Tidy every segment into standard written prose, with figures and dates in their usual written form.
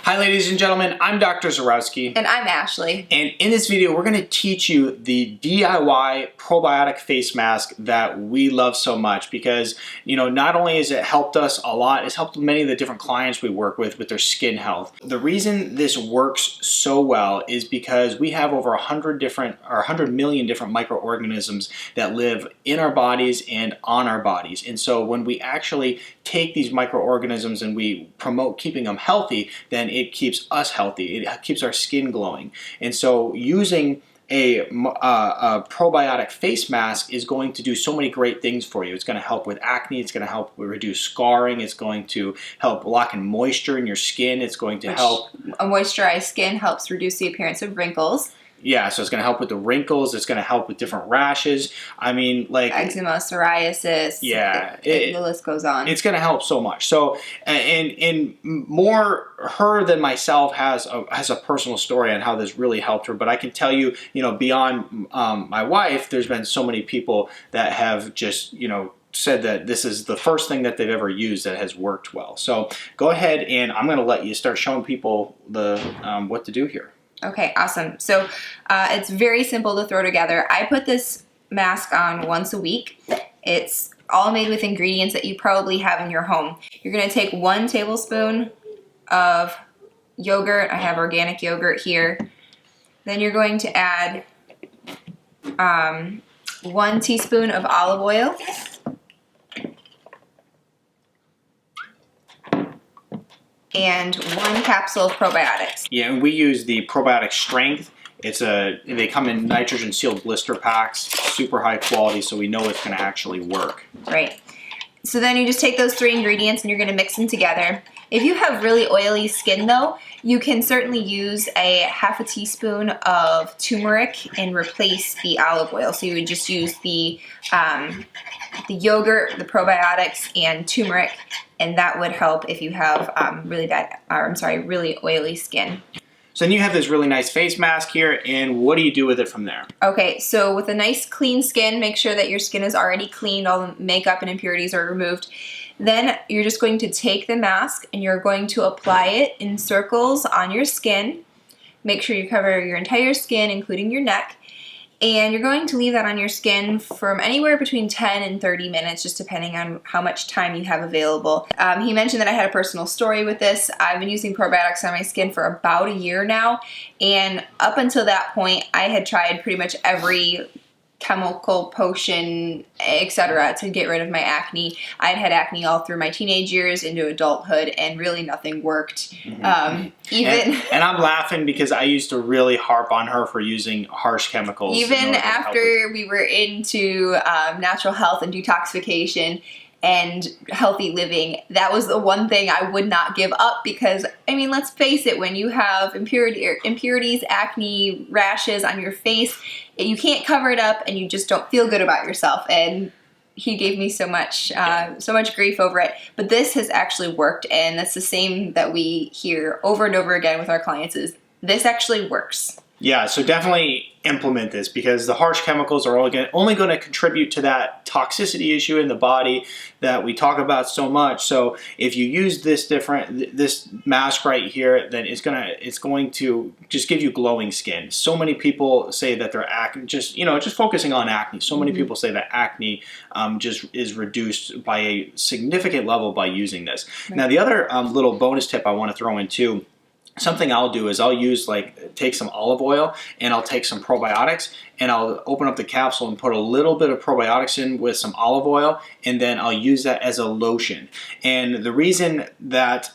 Hi ladies and gentlemen, I'm Dr. Zyrowski. And I'm Ashley. And in this video, we're going to teach you the DIY probiotic face mask that we love so much because, not only has it helped us a lot, it's helped many of the different clients we work with their skin health. The reason this works so well is because we have over 100 million different microorganisms that live in our bodies and on our bodies. And so when we actually take these microorganisms and we promote keeping them healthy, then it keeps us healthy. It keeps our skin glowing. And so using a probiotic face mask is going to do so many great things for you. It's going to help with acne. It's going to help reduce scarring. It's going to help lock in moisture in your skin. It's going to help. A moisturized skin helps reduce the appearance of wrinkles. Yeah, so it's going to help with the wrinkles. It's going to help with different rashes. I mean, like eczema, psoriasis. Yeah, the list goes on. It's going to help so much. So, and more her than myself has a personal story on how this really helped her. But I can tell you, beyond my wife, there's been so many people that have just, said that this is the first thing that they've ever used that has worked well. So go ahead and I'm going to let you start showing people the what to do here. Okay, awesome. So it's very simple to throw together. I put this mask on once a week. It's all made with ingredients that you probably have in your home. You're going to take 1 tablespoon of yogurt. I have organic yogurt here. Then you're going to add 1 teaspoon of olive oil. And 1 capsule of probiotics. Yeah, and we use the probiotic strength. They come in nitrogen sealed blister packs, super high quality, so we know it's going to actually work. Right. So then you just take those 3 ingredients and you're going to mix them together. If you have really oily skin though, you can certainly use a half a teaspoon of turmeric and replace the olive oil. So you would just use the yogurt, the probiotics, and turmeric, and that would help if you have really oily skin. So then you have this really nice face mask here, and what do you do with it from there? Okay, so with a nice clean skin, make sure that your skin is already cleaned, all the makeup and impurities are removed. Then you're just going to take the mask and you're going to apply it in circles on your skin. Make sure you cover your entire skin, including your neck. And you're going to leave that on your skin from anywhere between 10 and 30 minutes, just depending on how much time you have available. He mentioned that I had a personal story with this. I've been using probiotics on my skin for about a year now. And up until that point, I had tried pretty much every chemical potion, etc. to get rid of my acne. I'd had acne all through my teenage years into adulthood, and really nothing worked. Mm-hmm. And I'm laughing because I used to really harp on her for using harsh chemicals. Even after we were into natural health and detoxification and healthy living, that was the one thing I would not give up because, let's face it, when you have impurities, acne, rashes on your face, you can't cover it up and you just don't feel good about yourself. And he gave me so much grief over it. But this has actually worked, and that's the same that we hear over and over again with our clients is this actually works. Yeah, so definitely implement this because the harsh chemicals are only going to contribute to that toxicity issue in the body that we talk about so much. So if you use this mask right here, then it's going to just give you glowing skin. So many people say that their acne, just focusing on acne. So many people say that acne just is reduced by a significant level by using this. Right. Now the other little bonus tip I want to throw in too. Something I'll do is I'll use take some olive oil and I'll take some probiotics and I'll open up the capsule and put a little bit of probiotics in with some olive oil, and then I'll use that as a lotion. And the reason that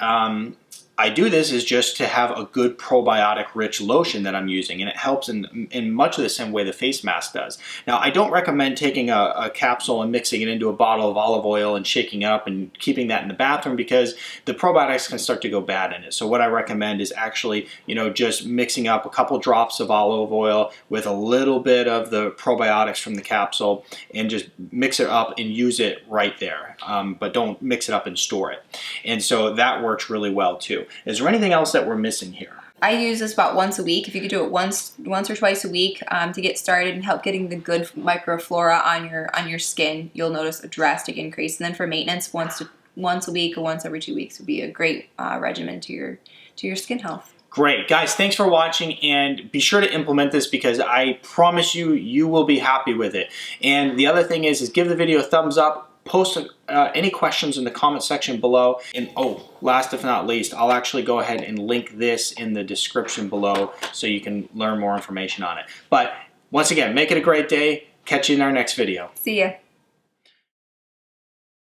I do this is just to have a good probiotic rich lotion that I'm using, and it helps in much of the same way the face mask does. Now I don't recommend taking a capsule and mixing it into a bottle of olive oil and shaking it up and keeping that in the bathroom because the probiotics can start to go bad in it. So what I recommend is actually just mixing up a couple drops of olive oil with a little bit of the probiotics from the capsule and just mix it up and use it right there. But don't mix it up and store it. And so that works really well too. Is there anything else that we're missing here? I use this about once a week. If you could do it once or twice a week to get started and help getting the good microflora on your skin, you'll notice a drastic increase. And then for maintenance, once a week or once every 2 weeks would be a great regimen to to your skin health. Great. Guys, thanks for watching, and be sure to implement this because I promise you, you will be happy with it. And the other thing is give the video a thumbs up, post any questions in the comment section below. And oh, last if not least, I'll actually go ahead and link this in the description below so you can learn more information on it. But once again, make it a great day. Catch you in our next video. See ya.